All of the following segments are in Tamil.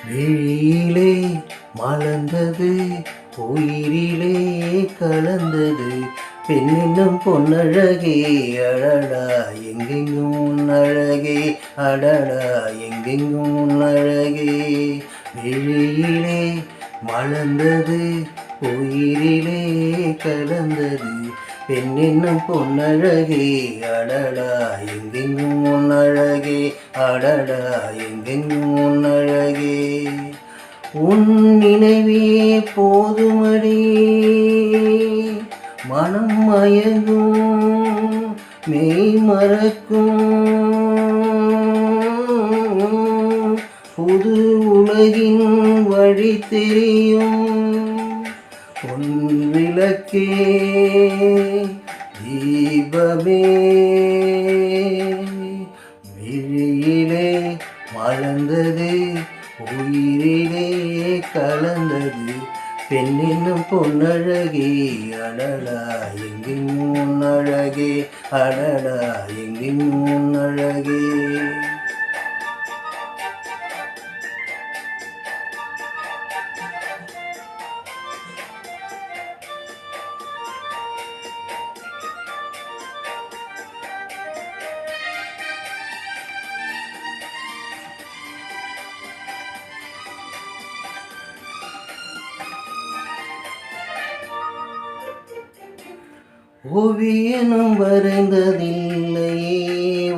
விழியிலே மலர்ந்தது, உயிரிலே கலந்தது, பெண்ணென்னும் பொன்னழகே அடடா எங்கெங்கும் உன் அழகே, அடடா எங்கெங்கும் உன் அழகே. விழியிலே மலர்ந்தது, உயிரிலே கலந்தது, பெண்ணென்னும் பொன்னழகே அடடா எங்கெங்கும் உன் அழகே, அடடா எங்கெங்கும் உன் அழகே. உன் நினைவே போதுமடி மனம் மயங்கும், மெய் மறக்கும், புது உலகின் வழி தெரியும். உன் விளக்கே தீபமே, விழியிலே மலர்ந்தது, உயிரிலே கலந்தது, பெண்ணென்னும் பொன்னழகே அடடா எங்கெங்கும் உன் அழகே, அடடா எங்கெங்கும் உன் அழகே. ஓவியனும் வரைந்ததில்லையே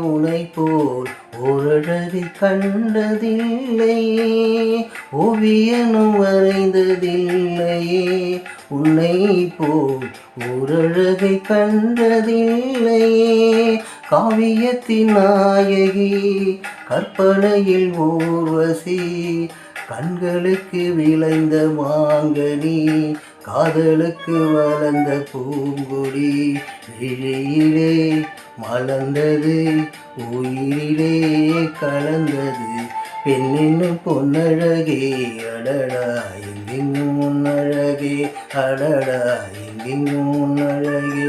உனை போல் ஓரழகை கண்டதில்லையே, ஓவியனும் வரைந்ததில்லையே உன்னை போல் ஓரழகை கண்டதில்லையே. காவியத்தின் நாயகி, கற்பனையில் ஊர்வசி, கண்களுக்கு விளைந்த மாங்கனி, காதலுக்கு வளர்ந்த பூங்கொடி. விழியிலே மலர்ந்தது, உயிரிலே கலந்தது, பெண்ணென்னும் பொன்னழகே அடடா எங்கெங்கும் உன் அழகே, அடடா எங்கெங்கும் உன் அழகே.